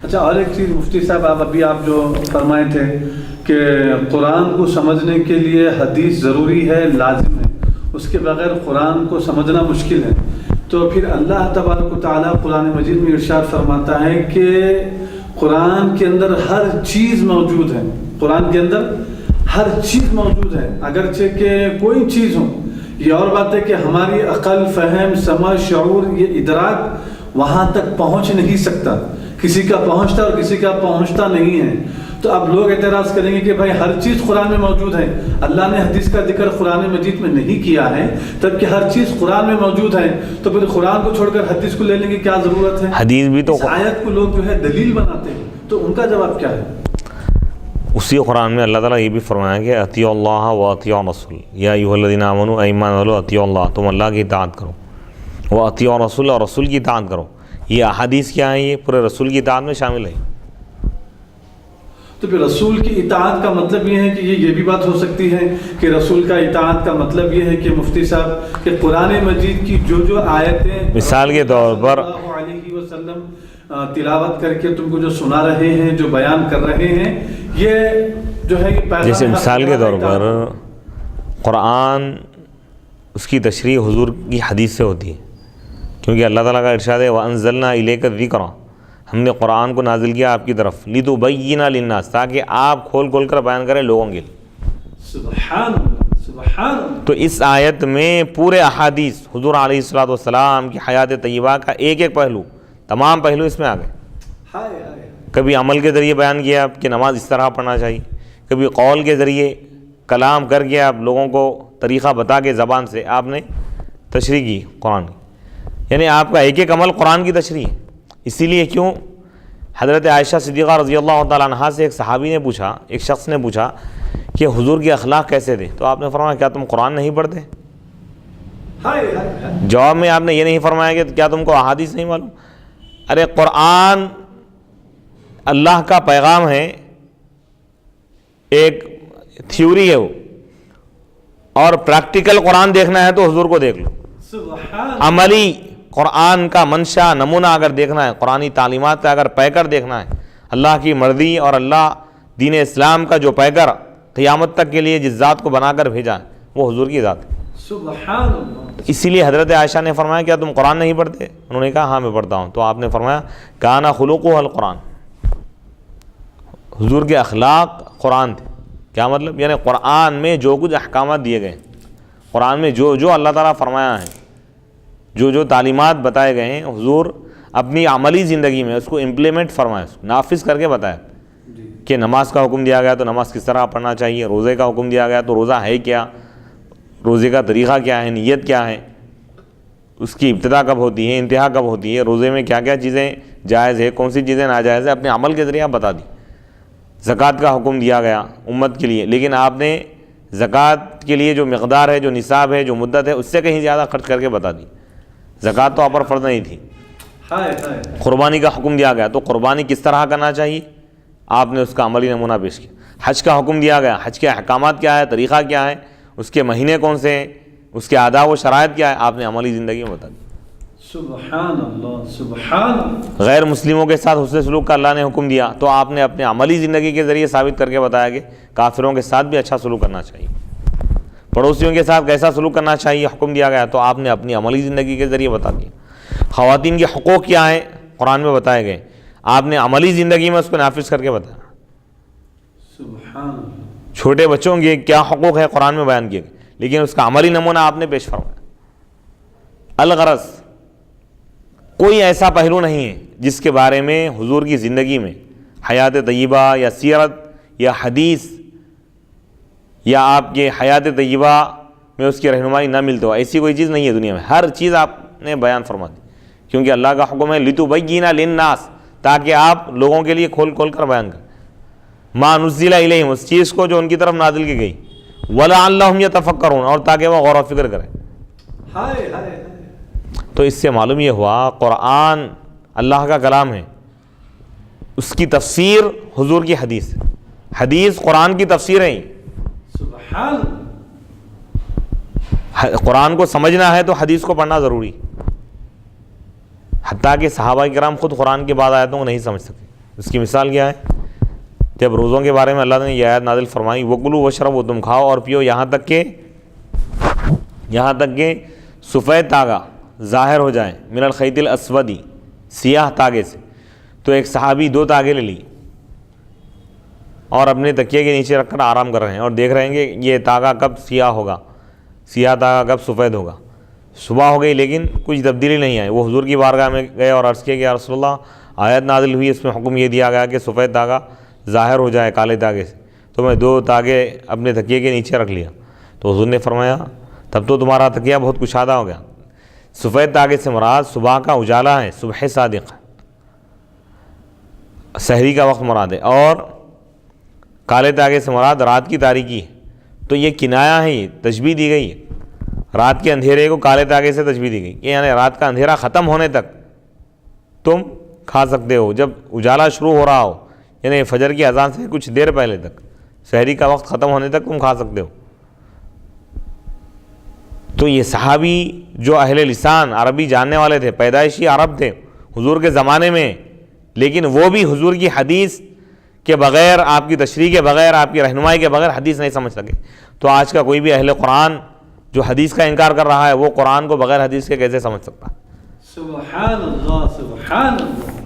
اچھا، اور ایک چیز مفتی صاحب، ابھی آپ جو فرمائے تھے کہ قرآن کو سمجھنے کے لیے حدیث ضروری ہے، لازم ہے، اس کے بغیر قرآن کو سمجھنا مشکل ہے، تو پھر اللہ تبارک و تعالیٰ قرآن مجید میں ارشاد فرماتا ہے کہ قرآن کے اندر ہر چیز موجود ہے، قرآن کے اندر ہر چیز موجود ہے، اگرچہ کہ کوئی چیز ہو، یہ اور بات ہے کہ ہماری عقل، فہم، سمجھ، شعور، یہ ادراک وہاں تک پہنچ نہیں سکتا، کسی کا پہنچتا اور کسی کا پہنچتا نہیں ہے۔ تو اب لوگ اعتراض کریں گے کہ بھائی ہر چیز قرآن میں موجود ہے، اللہ نے حدیث کا ذکر قرآن مجید میں نہیں کیا ہے، تب کہ ہر چیز قرآن میں موجود ہے، تو پھر قرآن کو چھوڑ کر حدیث کو لینے کی کیا ضرورت ہے؟ حدیث بھی تو اس آیت کو لوگ جو ہے دلیل بناتے ہیں، تو ان کا جواب کیا ہے؟ اسی قرآن میں اللہ تعالیٰ یہ بھی فرمایا کہ اطیعوا اللہ و اطیعوا الرسول یا ایھا الذین آمنوا ایمان والو اطیعوا اللہ، تم اللہ کی اطاعت کرو، و اطیعوا الرسول، اور رسول کی اطاعت کرو۔ یہ احادیث کیا ہیں؟ یہ پورے رسول کی اطاعت میں شامل ہے۔ تو پھر رسول کی اطاعت کا مطلب یہ ہے کہ یہ بھی بات ہو سکتی ہے کہ رسول کا اطاعت کا مطلب یہ ہے کہ مفتی صاحب کہ قرآن مجید کی جو آیتیں مثال کے طور پر صلی اللہ علیہ وسلم تلاوت کر کے تم کو جو سنا رہے ہیں، جو بیان کر رہے ہیں، یہ جو ہے یہ جیسے مثال کے طور پر قرآن، اس کی تشریح حضور کی حدیث سے ہوتی ہے، کیونکہ اللہ تعالیٰ کا ارشاد ہے وَأَنزَلْنَا إِلَيْكَ الذِّكْرَ، ہم نے قرآن کو نازل کیا آپ کی طرف، لِتُبَيِّنَ لِلنَّاسِ، تاکہ آپ کھول کھول کر بیان کریں لوگوں کے لیے۔ سبحان اللہ، سبحان اللہ۔ تو اس آیت میں پورے احادیث حضور علیہ الصلوۃ والسلام کی حیات طیبہ کا ایک ایک پہلو، تمام پہلو اس میں آ گئے۔ کبھی عمل کے ذریعے بیان کیا آپ کہ نماز اس طرح پڑھنا چاہیے، کبھی قول کے ذریعے کلام کر کے آپ لوگوں کو طریقہ بتا کے زبان سے آپ نے تشریح کی قرآن کی، یعنی آپ کا ایک ایک عمل قرآن کی تشریح ہے۔ اسی لیے کیوں حضرت عائشہ صدیقہ رضی اللہ تعالیٰ عنہا سے ایک صحابی نے پوچھا، ایک شخص نے پوچھا کہ حضور کے اخلاق کیسے تھے، تو آپ نے فرمایا کیا تم قرآن نہیں پڑھتے؟ جواب میں آپ نے یہ نہیں فرمایا کہ کیا تم کو احادیث نہیں معلوم؟ ارے قرآن اللہ کا پیغام ہے، ایک تھیوری ہے وہ، اور پریکٹیکل قرآن دیکھنا ہے تو حضور کو دیکھ لو۔ عملی قرآن کا منشا، نمونہ اگر دیکھنا ہے، قرآنی تعلیمات کا اگر پیکر دیکھنا ہے، اللہ کی مرضی اور اللہ دین اسلام کا جو پیکر قیامت تک کے لیے جس ذات کو بنا کر بھیجا ہے وہ حضور کی ذات ہے۔ سبحان اللہ۔ اسی لیے حضرت عائشہ نے فرمایا کیا تم قرآن نہیں پڑھتے؟ انہوں نے کہا ہاں میں پڑھتا ہوں، تو آپ نے فرمایا کانا خلقہ القرآن، حضور کے اخلاق قرآن تھے۔ کیا مطلب؟ یعنی قرآن میں جو کچھ احکامات دیے گئے، قرآن میں جو اللہ تعالیٰ فرمایا ہے، جو تعلیمات بتائے گئے ہیں، حضور اپنی عملی زندگی میں اس کو امپلیمنٹ فرمایا، اس کو نافذ کر کے بتایا کہ نماز کا حکم دیا گیا تو نماز کس طرح پڑھنا چاہیے، روزے کا حکم دیا گیا تو روزہ ہے کیا، روزے کا طریقہ کیا ہے، نیت کیا ہے، اس کی ابتدا کب ہوتی ہے، انتہا کب ہوتی ہے، روزے میں کیا کیا چیزیں جائز ہے، کون سی چیزیں ناجائز ہے، اپنے عمل کے ذریعے آپ بتا دی۔ زکوٰۃ کا حکم دیا گیا امت کے لیے، لیکن آپ نے زکوٰۃ کے لیے جو مقدار ہے، جو نصاب ہے، جو مدت ہے، اس سے کہیں زیادہ خرچ کر کے بتا دی۔ زکوٰۃ تو آپ پر فرض نہیں تھی۔ قربانی کا حکم دیا گیا تو قربانی کس طرح کرنا چاہیے، آپ نے اس کا عملی نمونہ پیش کیا۔ حج کا حکم دیا گیا، حج کے احکامات کیا ہے، طریقہ کیا ہے، اس کے مہینے کون سے ہیں، اس کے آداب و شرائط کیا ہے، آپ نے عملی زندگی میں بتا دی۔ سبحان اللہ، سبحان اللہ۔ غیر مسلموں کے ساتھ حسن سلوک کا اللہ نے حکم دیا تو آپ نے اپنے عملی زندگی کے ذریعے ثابت کر کے بتایا کہ کافروں کے ساتھ بھی اچھا سلوک کرنا چاہیے، پڑوسیوں کے ساتھ کیسا سلوک کرنا چاہیے حکم دیا گیا تو آپ نے اپنی عملی زندگی کے ذریعے بتا دیا۔ خواتین کے حقوق کیا ہیں قرآن میں بتائے گئے، آپ نے عملی زندگی میں اس کو نافذ کر کے بتایا۔ سبحان اللہ۔ چھوٹے بچوں کے کیا حقوق ہے قرآن میں بیان کیے گئے، لیکن اس کا عملی نمونہ آپ نے پیش فرمایا۔ الغرض کوئی ایسا پہلو نہیں ہے جس کے بارے میں حضور کی زندگی میں حیات طیبہ یا سیرت یا حدیث یا آپ کے حیات طیبہ میں اس کی رہنمائی نہ ملتے ہو، ایسی کوئی چیز نہیں ہے دنیا میں، ہر چیز آپ نے بیان فرما دی، کیونکہ اللہ کا حکم ہے لِتُبَيِّنَ لِلنَّاسِ، تاکہ آپ لوگوں کے لیے کھول کھول کر بیان کریں، مَا نُزِّلَ إِلَيْهِمْ، اس چیز کو جو ان کی طرف نازل کی گئی، وَلَعَلَّهُمْ يَتَفَكَّرُونَ، اور تاکہ وہ غور و فکر کریں۔ تو اس سے معلوم یہ ہوا قرآن اللہ کا کلام ہے، اس کی تفسیر حضور کی حدیث، حدیث قرآن کی تفسیر ہے۔ سبحان، قرآن کو سمجھنا ہے تو حدیث کو پڑھنا ضروری، حتیٰ کہ صحابہ کرام خود قرآن کے بعد آیتوں کو نہیں سمجھ سکے، اس کی مثال کیا ہے؟ جب روزوں کے بارے میں اللہ نے یہ آیت نازل فرمائی، وَكُلُوا وَاشْرَبُوا، تم کھاؤ اور پیو یہاں تک کہ سفید تاگا ظاہر ہو جائے، من الخیط الاسود، سیاہ تاگے سے۔ تو ایک صحابی 2 تاگے لے لی اور اپنے تکیے کے نیچے رکھ کر آرام کر رہے ہیں اور دیکھ رہے ہیں کہ یہ تاگا کب سیاہ ہوگا، سیاہ تاگا کب سفید ہوگا۔ صبح ہو گئی لیکن کچھ تبدیلی نہیں آئی۔ وہ حضور کی بارگاہ میں گئے اور عرض کیا کہ یا رسول اللہ، آیت نازل ہوئی، اس میں حکم یہ دیا گیا کہ سفید تاگا ظاہر ہو جائے کالے تاگے سے، تو میں 2 تاگے اپنے تکیے کے نیچے رکھ لیا۔ تو حضور نے فرمایا تب تو تمہارا تکیہ بہت کشادہ ہو گیا۔ سفید تاگے سے مراد صبح کا اجالا ہے، صبح صادق، سحری کا وقت مراد ہے، اور کالے تاگے سے مراد رات کی تاریکی ہے۔ تو یہ کنایا ہے، یہ تشبیہ دی گئی ہے، رات کے اندھیرے کو کالے تاگے سے تشبیہ دی گئی کہ یعنی رات کا اندھیرا ختم ہونے تک تم کھا سکتے ہو، جب اجالا شروع ہو رہا ہو، یعنی فجر کی اذان سے کچھ دیر پہلے تک، سحری کا وقت ختم ہونے تک تم کھا سکتے ہو۔ تو یہ صحابی جو اہل لسان عربی جاننے والے تھے، پیدائشی عرب تھے حضور کے زمانے میں، لیکن وہ بھی حضور کی حدیث کے بغیر، آپ کی تشریح کے بغیر، آپ کی رہنمائی کے بغیر حدیث نہیں سمجھ سکے۔ تو آج کا کوئی بھی اہل قرآن جو حدیث کا انکار کر رہا ہے، وہ قرآن کو بغیر حدیث کے کیسے سمجھ سکتا؟ سبحان اللہ، سبحان اللہ۔